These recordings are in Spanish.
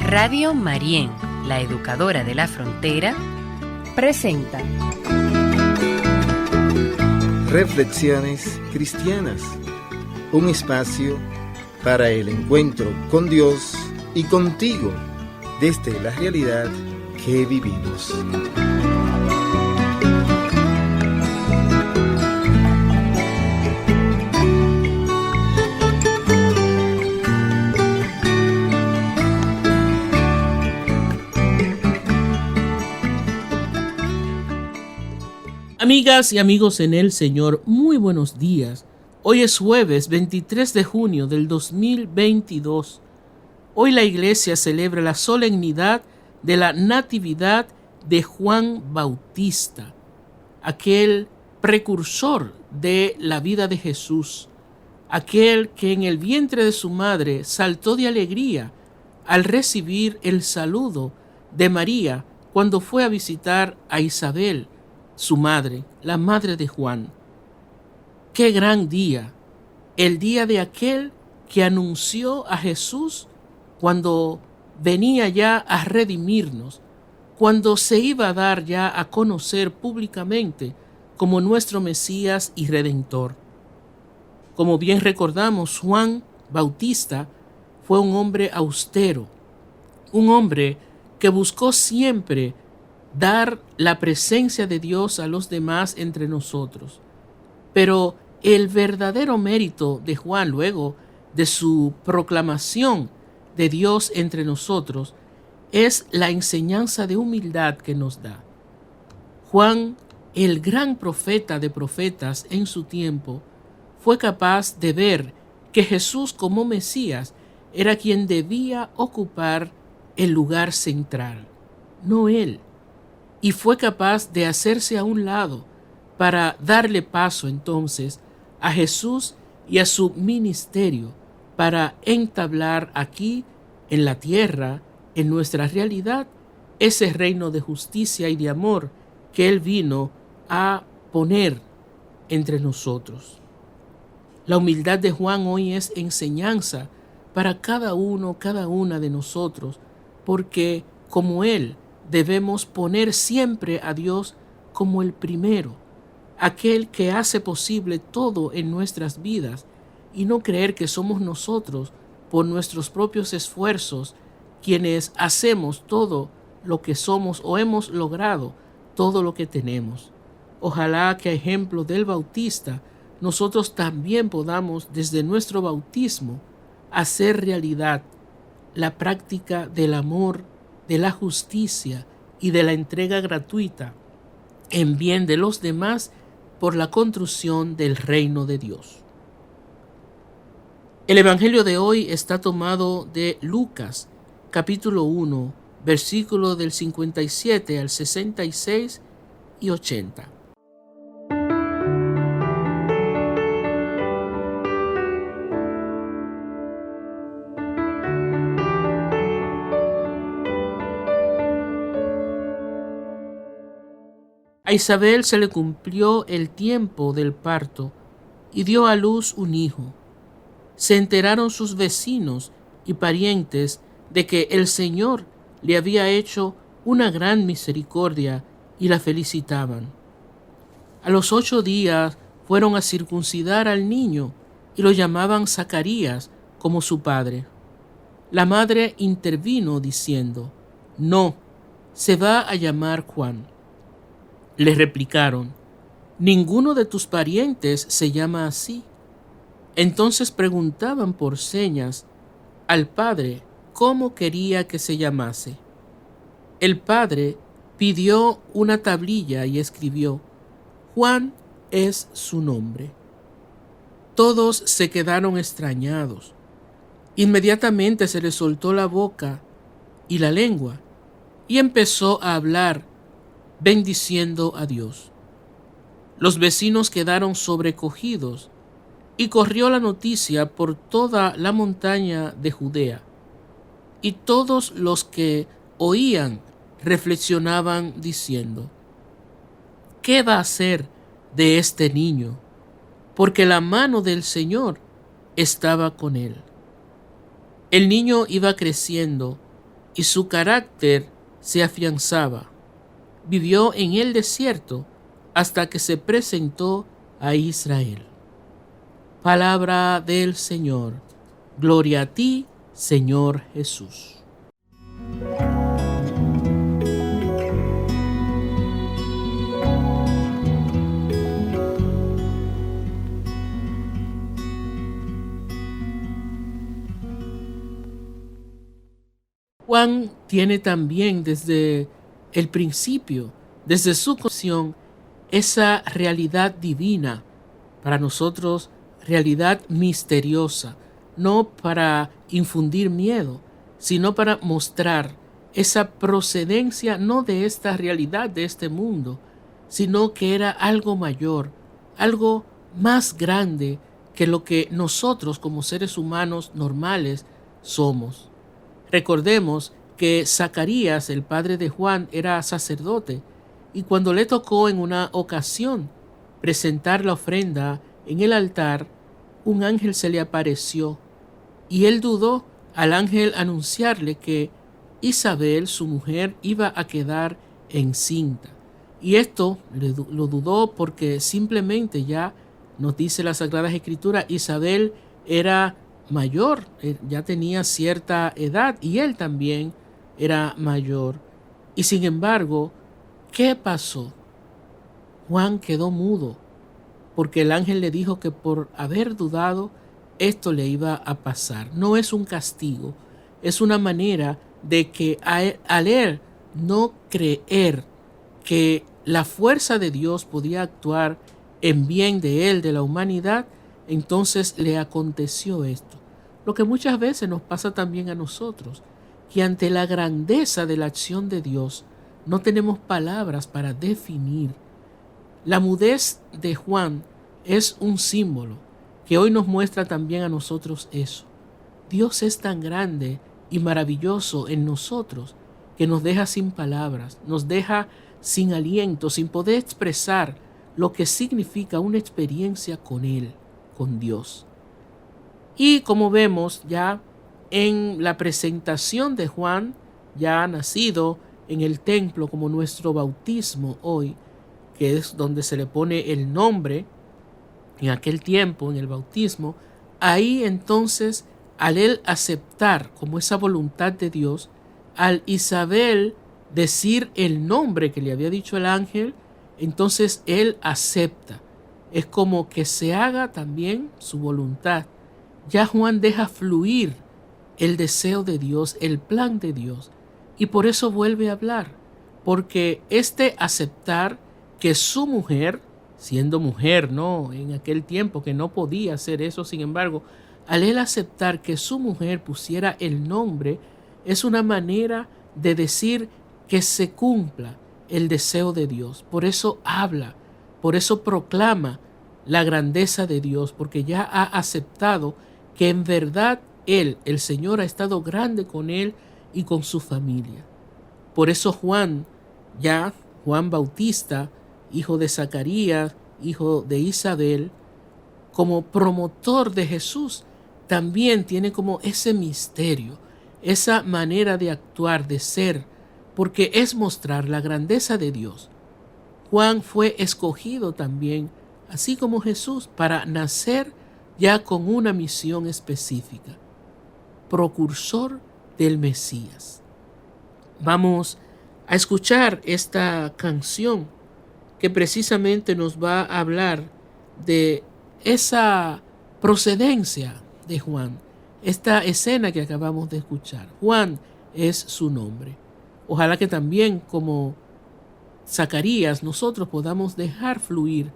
Radio Marién, la educadora de la frontera, presenta Reflexiones Cristianas, un espacio para el encuentro con Dios y contigo desde la realidad que vivimos. Amigas y amigos en el Señor, muy buenos días. Hoy es jueves 23 de junio del 2022. Hoy la iglesia celebra la solemnidad de la Natividad de Juan Bautista, aquel precursor de la vida de Jesús, aquel que en el vientre de su madre saltó de alegría al recibir el saludo de María cuando fue a visitar a Isabel, su madre, la madre de Juan. ¡Qué gran día! El día de aquel que anunció a Jesús cuando venía ya a redimirnos, cuando se iba a dar ya a conocer públicamente como nuestro Mesías y Redentor. Como bien recordamos, Juan Bautista fue un hombre austero, un hombre que buscó siempre dar la presencia de Dios a los demás entre nosotros. Pero el verdadero mérito de Juan, luego de su proclamación de Dios entre nosotros, es la enseñanza de humildad que nos da. Juan, el gran profeta de profetas en su tiempo, fue capaz de ver que Jesús como Mesías era quien debía ocupar el lugar central, no él. Y fue capaz de hacerse a un lado para darle paso entonces a Jesús y a su ministerio para entablar aquí en la tierra, en nuestra realidad, ese reino de justicia y de amor que Él vino a poner entre nosotros. La humildad de Juan hoy es enseñanza para cada uno, cada una de nosotros, porque como Él, debemos poner siempre a Dios como el primero, aquel que hace posible todo en nuestras vidas, y no creer que somos nosotros, por nuestros propios esfuerzos, quienes hacemos todo lo que somos o hemos logrado todo lo que tenemos. Ojalá que a ejemplo del Bautista, nosotros también podamos desde nuestro bautismo hacer realidad la práctica del amor, de la justicia y de la entrega gratuita en bien de los demás por la construcción del reino de Dios. El Evangelio de hoy está tomado de Lucas, capítulo 1, versículo del 57 al 66 y 80. A Isabel se le cumplió el tiempo del parto y dio a luz un hijo. Se enteraron sus vecinos y parientes de que el Señor le había hecho una gran misericordia y la felicitaban. A los 8 días fueron a circuncidar al niño y lo llamaban Zacarías como su padre. La madre intervino diciendo: «No, se va a llamar Juan». Le replicaron: «Ninguno de tus parientes se llama así». Entonces preguntaban por señas al padre cómo quería que se llamase. El padre pidió una tablilla y escribió: «Juan es su nombre». Todos se quedaron extrañados. Inmediatamente se le soltó la boca y la lengua y empezó a hablar bendiciendo a Dios. Los vecinos quedaron sobrecogidos y corrió la noticia por toda la montaña de Judea. Y todos los que oían reflexionaban diciendo: ¿qué va a hacer de este niño? Porque la mano del Señor estaba con él. El niño iba creciendo y su carácter se afianzaba. Vivió en el desierto hasta que se presentó a Israel. Palabra del Señor. Gloria a ti, Señor Jesús. Juan tiene también desde el principio, desde su concepción, esa realidad divina, para nosotros realidad misteriosa, no para infundir miedo, sino para mostrar esa procedencia no de esta realidad, de este mundo, sino que era algo mayor, algo más grande que lo que nosotros como seres humanos normales somos. Recordemos que Zacarías, el padre de Juan, era sacerdote, y cuando le tocó en una ocasión presentar la ofrenda en el altar, un ángel se le apareció, y él dudó al ángel anunciarle que Isabel, su mujer, iba a quedar encinta. Y esto lo dudó porque simplemente ya nos dice la Sagrada Escritura, Isabel era mayor, ya tenía cierta edad y él también era mayor. Y sin embargo, ¿qué pasó? Juan quedó mudo porque el ángel le dijo que por haber dudado esto le iba a pasar. No es un castigo, es una manera de que al él no creer que la fuerza de Dios podía actuar en bien de él, de la humanidad, entonces le aconteció esto. Lo que muchas veces nos pasa también a nosotros, que ante la grandeza de la acción de Dios no tenemos palabras para definir. La mudez de Juan es un símbolo que hoy nos muestra también a nosotros eso. Dios es tan grande y maravilloso en nosotros que nos deja sin palabras, nos deja sin aliento, sin poder expresar lo que significa una experiencia con Él, con Dios. Y como vemos ya en la presentación de Juan, ya nacido en el templo como nuestro bautismo hoy, que es donde se le pone el nombre, en aquel tiempo, en el bautismo, ahí entonces, al él aceptar como esa voluntad de Dios, al Isabel decir el nombre que le había dicho el ángel, entonces él acepta. Es como que se haga también su voluntad. Ya Juan deja fluir el deseo de Dios, el plan de Dios, y por eso vuelve a hablar, porque este aceptar que su mujer, siendo mujer, no en aquel tiempo que no podía hacer eso, sin embargo, al él aceptar que su mujer pusiera el nombre, es una manera de decir que se cumpla el deseo de Dios. Por eso habla, por eso proclama la grandeza de Dios, porque ya ha aceptado que en verdad Él, el Señor, ha estado grande con él y con su familia. Por eso Juan Bautista, hijo de Zacarías, hijo de Isabel, como promotor de Jesús, también tiene como ese misterio, esa manera de actuar, de ser, porque es mostrar la grandeza de Dios. Juan fue escogido también, así como Jesús, para nacer ya con una misión específica, precursor del Mesías. Vamos a escuchar esta canción que precisamente nos va a hablar de esa procedencia de Juan, esta escena que acabamos de escuchar. Juan es su nombre. Ojalá que también, como Zacarías, nosotros podamos dejar fluir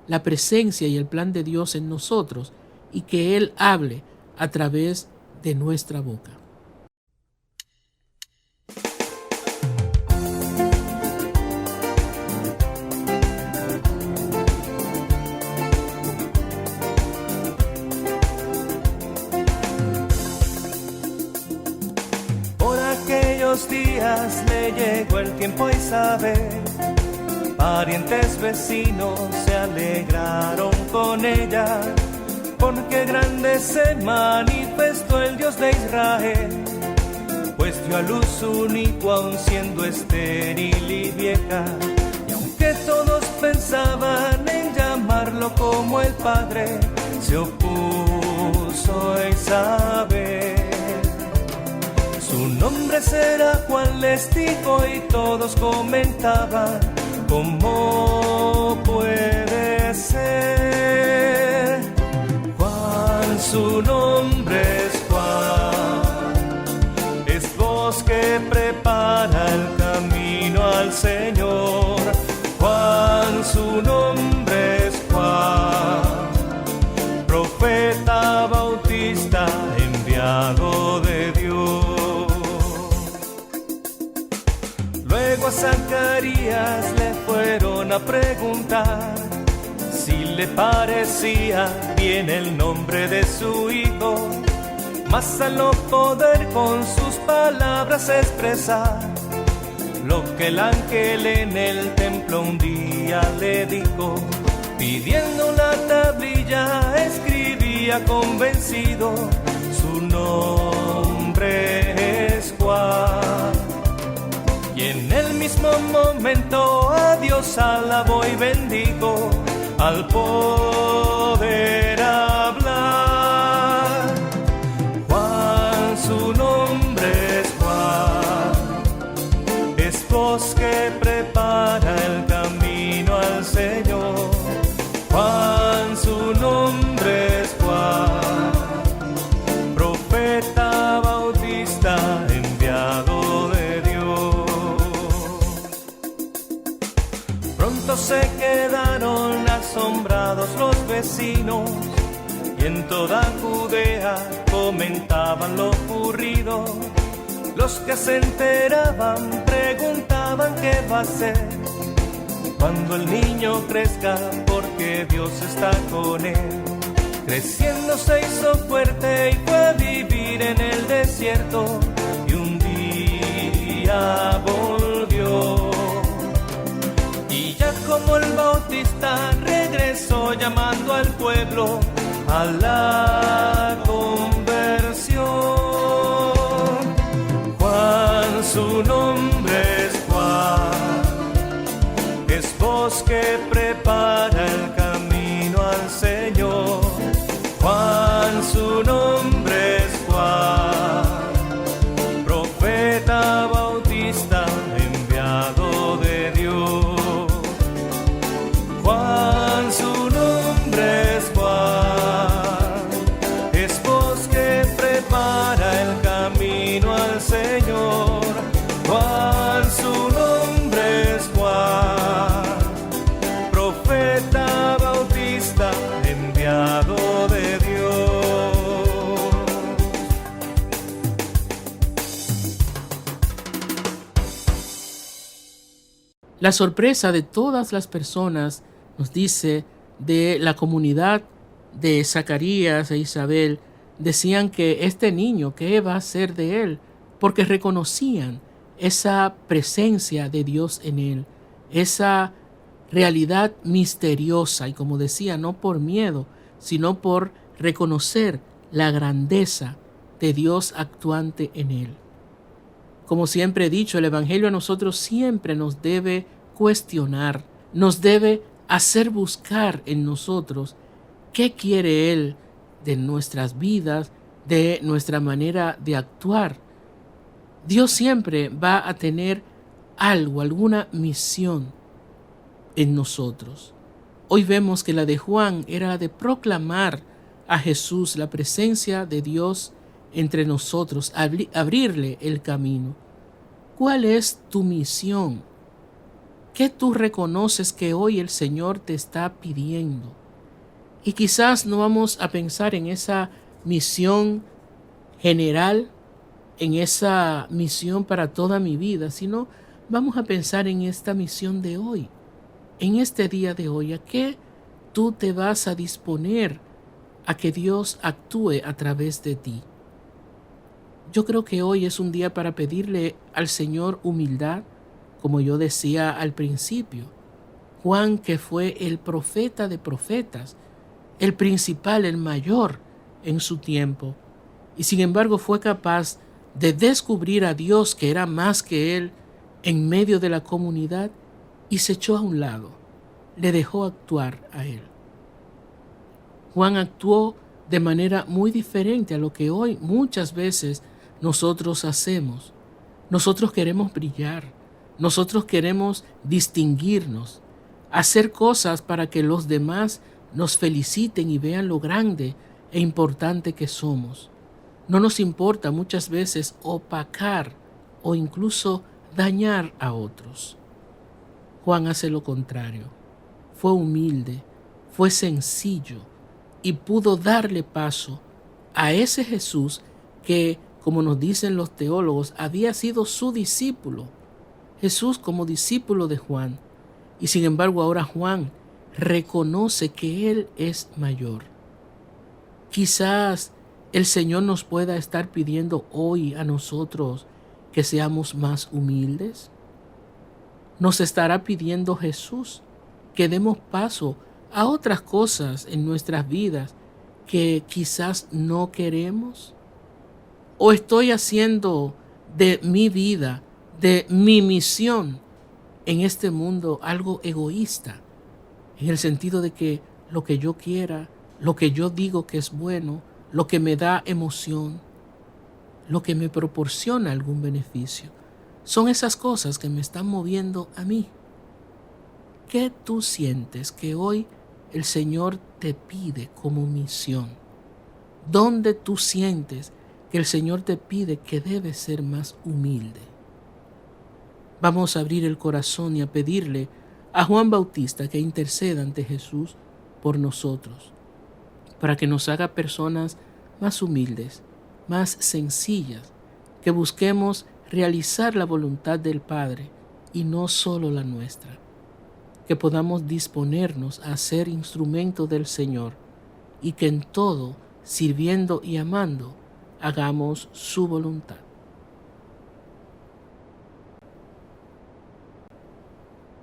la presencia y el plan de Dios en nosotros y que Él hable a través de nuestra boca. unos días le llegó el tiempo a Isabel. Parientes vecinos se alegraron con ella, porque grande se manifestó el Dios de Israel. Pues dio a luz un hijo aun siendo estéril y vieja, y aunque todos pensaban en llamarlo como el Padre, se opuso a Isabel. Su nombre será Juan, les dijo, y todos comentaban: ¿cómo puede ser? Juan, su nombre es Juan, es voz que prepara el camino al Señor. Juan, su nombre es Juan, profeta bautista, enviado de Dios. Luego a Zacarías le fueron a preguntar si le parecía bien el nombre de su hijo, mas al no poder con sus palabras expresar lo que el ángel en el templo un día le dijo, pidiendo una tablilla escribía convencido: su nombre es Juan. Y en el mismo momento a Dios alabó y bendijo al poder hablar. Juan, su nombre es Juan, es voz que prepara el camino al Señor. Juan, su nombre es Juan, profeta bautista, enviado de Dios. Pronto se quedaron asombrados los vecinos, y en toda Judea comentaban lo ocurrido. Los que se enteraban preguntaban qué va a ser cuando el niño crezca, porque Dios está con él. Creciendo se hizo fuerte y fue a vivir en el desierto, y un día volvió. Y ya como el Bautista regresó llamando al pueblo a la conversión. Juan, su nombre es Juan, es voz que prepara el camino al Señor. Juan, su nombre es Juan, profeta bautista, enviado de Dios. Juan, su nombre es Juan, es voz que prepara el camino al Señor. Juan, su nombre es Juan, profeta bautista, enviado de Dios. La sorpresa de todas las personas, nos dice, de la comunidad de Zacarías e Isabel, decían que este niño, ¿qué va a ser de él? Porque reconocían esa presencia de Dios en él, esa realidad misteriosa, y como decía, no por miedo, sino por reconocer la grandeza de Dios actuante en él. Como siempre he dicho, el Evangelio a nosotros siempre nos debe cuestionar, nos debe hacer buscar en nosotros qué quiere Él de nuestras vidas, de nuestra manera de actuar. Dios siempre va a tener algo, alguna misión en nosotros. Hoy vemos que la de Juan era la de proclamar a Jesús, la presencia de Dios entre nosotros, abrirle el camino. ¿Cuál es tu misión? ¿Qué tú reconoces que hoy el Señor te está pidiendo? Y quizás no vamos a pensar en esa misión general, en esa misión para toda mi vida, sino vamos a pensar en esta misión de hoy, en este día de hoy. ¿A qué tú te vas a disponer a que Dios actúe a través de ti? Yo creo que hoy es un día para pedirle al Señor humildad, como yo decía al principio. Juan, que fue el profeta de profetas, el principal, el mayor en su tiempo, y sin embargo fue capaz de descubrir a Dios, que era más que él, en medio de la comunidad, y se echó a un lado, le dejó actuar a él. Juan actuó de manera muy diferente a lo que hoy muchas veces nosotros hacemos. Nosotros queremos brillar, nosotros queremos distinguirnos, hacer cosas para que los demás nos feliciten y vean lo grande e importante que somos. No nos importa muchas veces opacar o incluso dañar a otros. Juan hace lo contrario. Fue humilde, fue sencillo y pudo darle paso a ese Jesús que, como nos dicen los teólogos, había sido su discípulo. Jesús como discípulo de Juan. Y sin embargo ahora Juan reconoce que él es mayor. Quizás el Señor nos pueda estar pidiendo hoy a nosotros que seamos más humildes. Nos estará pidiendo Jesús que demos paso a otras cosas en nuestras vidas que quizás no queremos. ¿O estoy haciendo de mi vida, de mi misión en este mundo, algo egoísta? En el sentido de que lo que yo quiera, lo que yo digo que es bueno, lo que me da emoción, lo que me proporciona algún beneficio, son esas cosas que me están moviendo a mí. ¿Qué tú sientes que hoy el Señor te pide como misión? ¿Dónde tú sientes que el Señor te pide que debes ser más humilde? Vamos a abrir el corazón y a pedirle a Juan Bautista que interceda ante Jesús por nosotros, para que nos haga personas más humildes, más sencillas, que busquemos realizar la voluntad del Padre y no solo la nuestra, que podamos disponernos a ser instrumento del Señor y que en todo, sirviendo y amando, hagamos su voluntad.